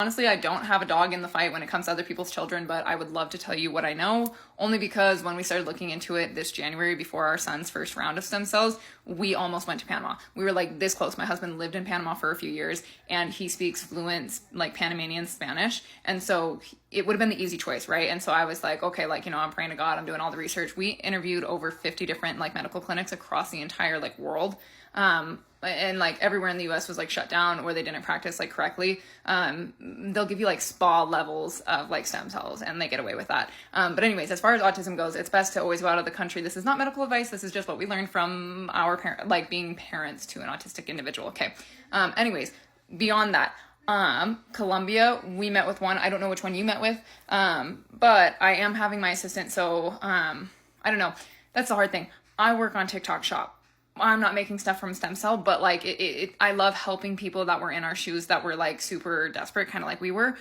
Honestly, I don't have a dog in the fight when it comes to other people's children, but I would love to tell you what I know, only because when we started looking into it this January before our son's first round of stem cells, we almost went to Panama. We were like this close. My husband lived in Panama for a few years and he speaks fluent like Panamanian Spanish. And so it would have been the easy choice, right? And so I was like, okay, like, I'm praying to God, I'm doing all the research. We interviewed over 50 different like medical clinics across the entire like world. And like everywhere in the US was like shut down or they didn't practice like correctly. They'll give you like spa levels of like stem cells and they get away with that. But anyways, as far as autism goes, it's best to always go out of the country. This is not medical advice. This is just what we learned from our parent, like being parents to an autistic individual. Okay. Anyways, beyond that, Colombia, we met with one. I don't know which one you met with. But I am having my assistant. So, I don't know. That's the hard thing. I work on TikTok Shop. I'm not making stuff from stem cell, but like I love helping people that were in our shoes that were like super desperate, kind of like we were,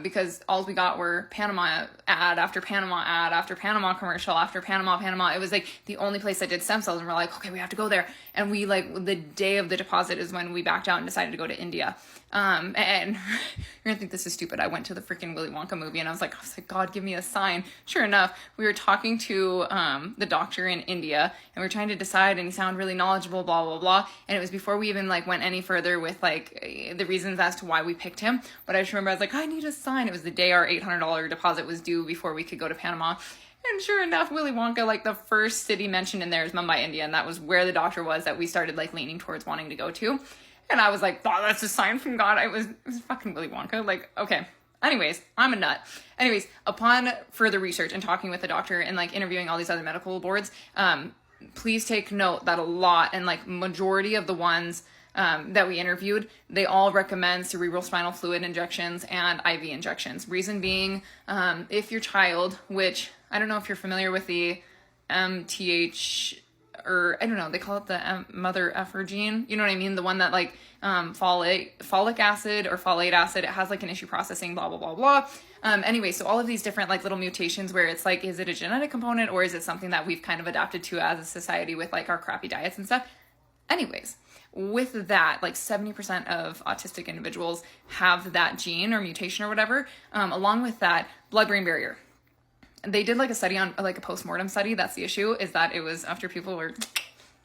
because all we got were Panama ad after Panama ad after Panama commercial after Panama. It was like the only place that did stem cells, and we're like, okay, we have to go there. And we like the day of the deposit is when we backed out and decided to go to India. And you're gonna think this is stupid. I went to the freaking Willy Wonka movie and I was like, God, give me a sign. Sure enough, we were talking to the doctor in India and we were trying to decide, and he sounded really knowledgeable, blah, blah, blah. And it was before we even like went any further with like the reasons as to why we picked him. But I just remember I was like, I need a sign. It was the day our $800 deposit was due before we could go to Panama. And sure enough, Willy Wonka, like the first city mentioned in there is Mumbai, India. And that was where the doctor was that we started like leaning towards wanting to go to. And I was like, oh, that's a sign from God. It was fucking Willy Wonka. Like, okay. Anyways, I'm a nut. Anyways, upon further research and talking with the doctor and like interviewing all these other medical boards, please take note that a lot and like majority of the ones that we interviewed, they all recommend cerebral spinal fluid injections and IV injections. Reason being, if your child, which I don't know if you're familiar with the MTH, or I don't know, they call it the mother effer gene. You know what I mean? The one that like folic acid or folate acid, it has like an issue processing, blah, blah, blah, blah. Anyway, so all of these different like little mutations where it's like, is it a genetic component or is it something that we've kind of adapted to as a society with like our crappy diets and stuff? Anyways, with that, like 70% of autistic individuals have that gene or mutation or whatever. Along with that, blood-brain barrier. They did like a study on like a post-mortem study. That's the issue, is that it was after people were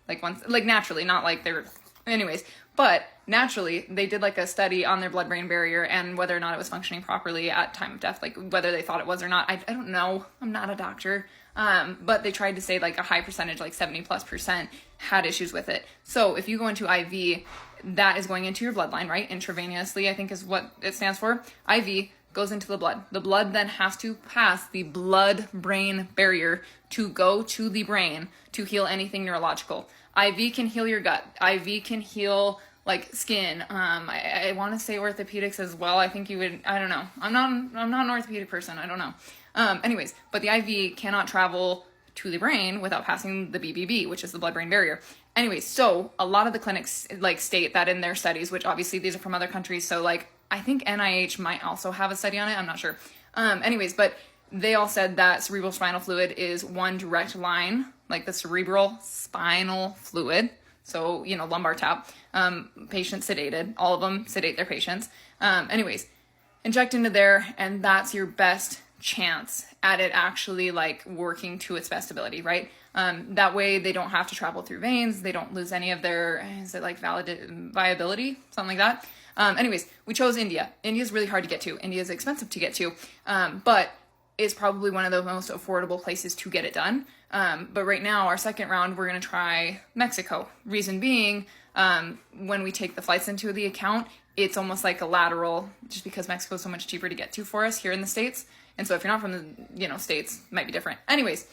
like once, like naturally, not like they were, anyways, but naturally they did like a study on their blood-brain barrier and whether or not it was functioning properly at time of death, like whether they thought it was or not. I don't know. I'm not a doctor. But they tried to say like a high percentage, like 70+% had issues with it. So if you go into IV, that is going into your bloodline, right? Intravenously, I think is what it stands for. IV goes into the blood. The blood then has to pass the blood-brain barrier to go to the brain to heal anything neurological. IV can heal your gut. IV can heal like skin. I want to say orthopedics as well. I think you would, I don't know. I'm not an orthopedic person. I don't know. Anyways, but the IV cannot travel to the brain without passing the BBB, which is the blood-brain barrier. Anyways, so a lot of the clinics like state that in their studies, which obviously these are from other countries. So like, I think NIH might also have a study on it. I'm not sure. Anyways, but they all said that cerebral spinal fluid is one direct line, like the cerebral spinal fluid. So, lumbar tap, patients sedated, all of them sedate their patients. Anyways, inject into there, and that's your best chance at it actually like working to its best ability, right? That way they don't have to travel through veins. They don't lose any of their, is it like viability? Something like that. Anyways, we chose India. India's really hard to get to. India's expensive to get to. But it's probably one of the most affordable places to get it done. But right now, our second round, we're going to try Mexico. Reason being, when we take the flights into the account, it's almost like a lateral, just because Mexico is so much cheaper to get to for us here in the States. And so if you're not from the, States, it might be different. Anyways,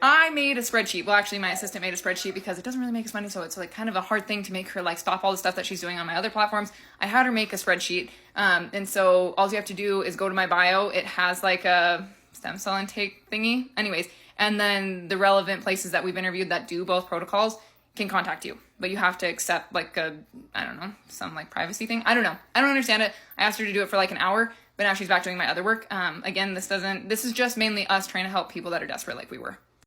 I made a spreadsheet. Well, actually, my assistant made a spreadsheet because it doesn't really make us money. So it's like kind of a hard thing to make her like stop all the stuff that she's doing on my other platforms. I had her make a spreadsheet. And so all you have to do is go to my bio. It has like a stem cell intake thingy. Anyways, and then the relevant places that we've interviewed that do both protocols can contact you. But you have to accept like some like privacy thing. I don't know. I don't understand it. I asked her to do it for like an hour, but now she's back doing my other work. Again, this is just mainly us trying to help people that are desperate like we were.